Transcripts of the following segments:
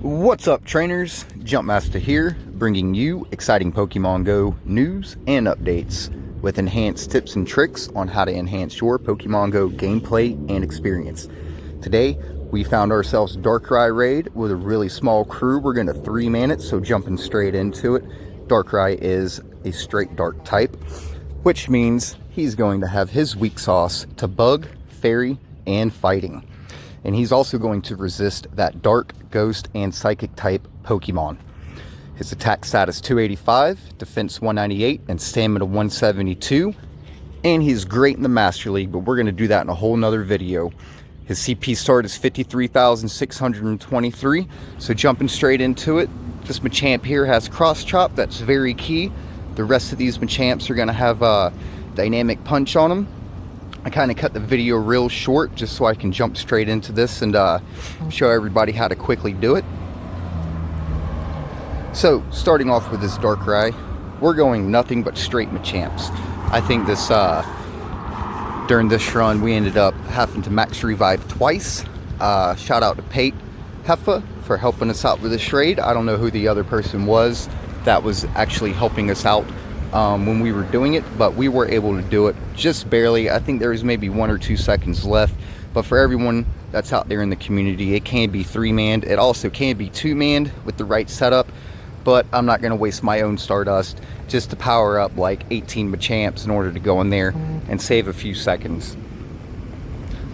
What's up, trainers? Jumpmaster here, bringing you exciting Pokemon Go news and updates with enhanced tips and tricks on how to enhance your Pokemon Go gameplay and experience. Today, we found ourselves a Darkrai raid with a really small crew. We're going to 3-man it, so jumping straight into it. Darkrai is a straight dark type, which means he's going to have his weak sauce to bug, fairy, and fighting. And he's also going to resist that dark, ghost, and psychic type Pokemon. His attack status 285, defense 198, and stamina 172. And he's great in the Master League, but we're going to do that in a whole nother video. His CP start is 53,623. So jumping straight into it, this Machamp here has Cross Chop. That's very key. The rest of these Machamps are going to have Dynamic Punch on them. I kind of cut the video real short just so I can jump straight into this and show everybody how to quickly do it. So, starting off with this Darkrai, we're going nothing but straight Machamps. I think this during this run we ended up having to max revive twice. Shout out to Feint for helping us out with this raid. I don't know who the other person was that was actually helping us out when we were doing it, but we were able to do it just barely. I think there was maybe 1 or 2 seconds left, but for everyone that's out there in the community, it can be 3-manned. It also can be 2-manned with the right setup, but I'm not going to waste my own Stardust just to power up like 18 Machamps in order to go in there and save a few seconds.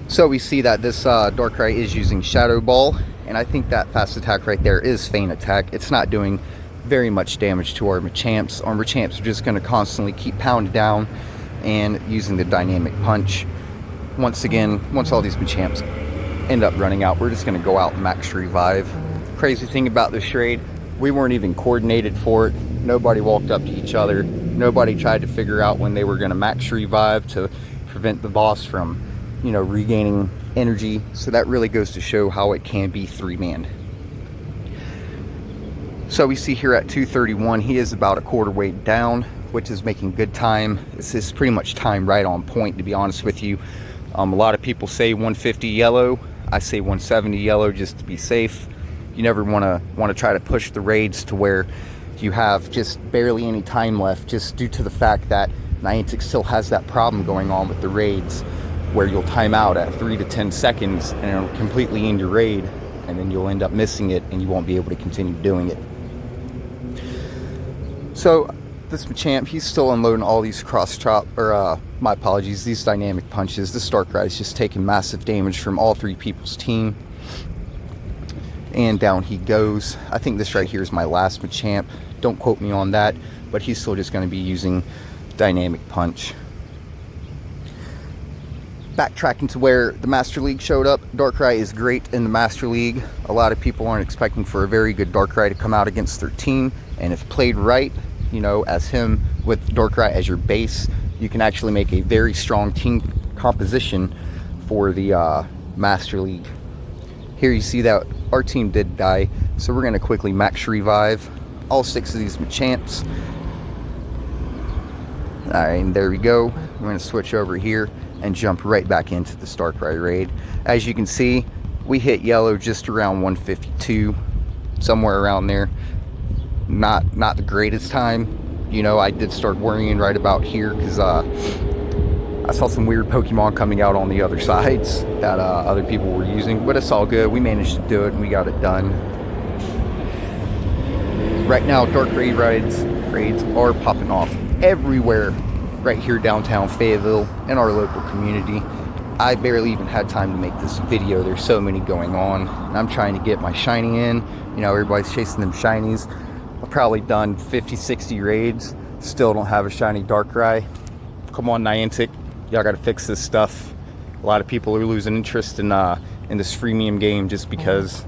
So we see that this Darkrai is using Shadow Ball, and I think that fast attack right there is Feint attack. It's not doing very much damage to our Machamps. Our Machamps are just going to constantly keep pounding down and using the Dynamic Punch. Once again, once all these Machamps end up running out, we're just going to go out and max revive. Crazy thing about this raid, we weren't even coordinated for it. Nobody walked up to each other. Nobody tried to figure out when they were going to max revive to prevent the boss from, regaining energy. So that really goes to show how it can be 3-manned. So we see here at 231, he is about a quarter weight down, which is making good time. This is pretty much time right on point, to be honest with you. A lot of people say 150 yellow. I say 170 yellow just to be safe. You never want to try to push the raids to where you have just barely any time left, just due to the fact that Niantic still has that problem going on with the raids where you'll time out at 3 to 10 seconds and it'll completely end your raid, and then you'll end up missing it and you won't be able to continue doing it. So this Machamp, he's still unloading all these these Dynamic Punches. This Darkrai is just taking massive damage from all 3 people's team. And down he goes. I think this right here is my last Machamp. Don't quote me on that, but he's still just going to be using Dynamic Punch. Backtracking to where the Master League showed up, Darkrai is great in the Master League. A lot of people aren't expecting for a very good Darkrai to come out against their team, and if played right, as him with Darkrai as your base, you can actually make a very strong team composition for the Master League. Here you see that our team did die, so we're going to quickly max revive all 6 of these Machamps. Alright, and there we go. We're going to switch over here and jump right back into the Darkrai raid. As you can see, we hit yellow just around 152, somewhere around there. Not the greatest time. I did start worrying right about here because I saw some weird Pokemon coming out on the other sides that other people were using, but it's all good. We managed to do it and we got it done. Right now, Darkrai raids are popping off everywhere right here downtown Fayetteville in our local community. I barely even had time to make this video. There's so many going on, and I'm trying to get my shiny in. Everybody's chasing them shinies. I've probably done 50-60 raids, still don't have a shiny Darkrai. Come on, Niantic, y'all gotta fix this stuff. A lot of people are losing interest in this freemium game just because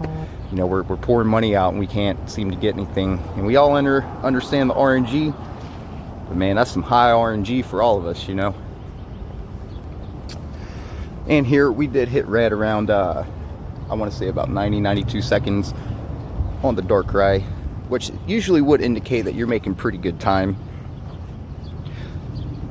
we're pouring money out and we can't seem to get anything. And we all understand the RNG, but man, that's some high RNG for all of us, And here we did hit red around I want to say about 92 seconds on the Darkrai, which usually would indicate that you're making pretty good time.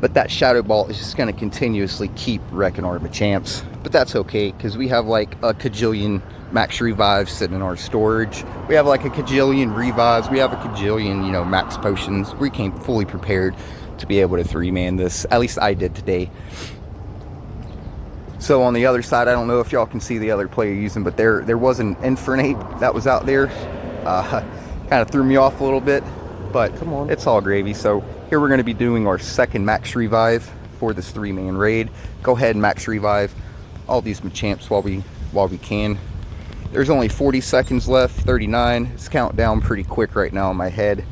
But that Shadow Ball is just going to continuously keep wrecking our Machamps. But that's okay, because we have like a kajillion max revives sitting in our storage. We have like a kajillion revives. We have a kajillion, you know, max potions. We came fully prepared to be able to 3-man this. At least I did today. So on the other side, I don't know if y'all can see the other player using, but there was an Infernape that was out there. Kind of threw me off a little bit, but it's all gravy. So here we're going to be doing our second max revive for this 3-man raid. Go ahead and max revive all these Machamps while we can. There's only 40 seconds left, 39. It's counting down pretty quick right now in my head.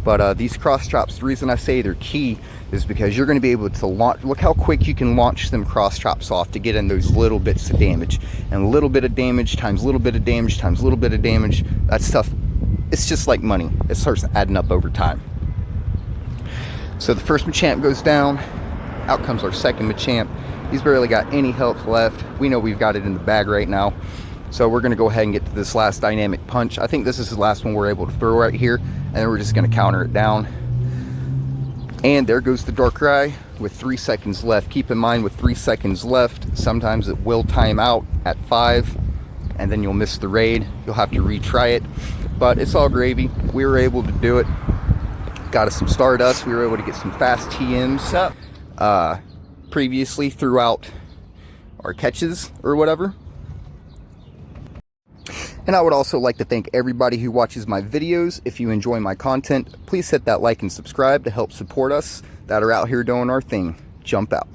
But these cross chops, the reason I say they're key is because you're going to be able to launch. Look how quick you can launch them cross chops off to get in those little bits of damage. And a little bit of damage times a little bit of damage times a little bit of damage. That stuff, it's just like money. It starts adding up over time. So the first Machamp goes down. Out comes our second Machamp. He's barely got any health left. We know we've got it in the bag right now. So we're going to go ahead and get to this last dynamic punch. I think this is the last one we're able to throw right here. And then we're just going to counter it down. And there goes the Darkrai with 3 seconds left. Keep in mind, with 3 seconds left, sometimes it will time out at 5. And then you'll miss the raid. You'll have to retry it. But it's all gravy. We were able to do it. Got us some Stardust. We were able to get some fast TMs previously throughout our catches or whatever. And I would also like to thank everybody who watches my videos. If you enjoy my content, please hit that like and subscribe to help support us that are out here doing our thing. Jump out.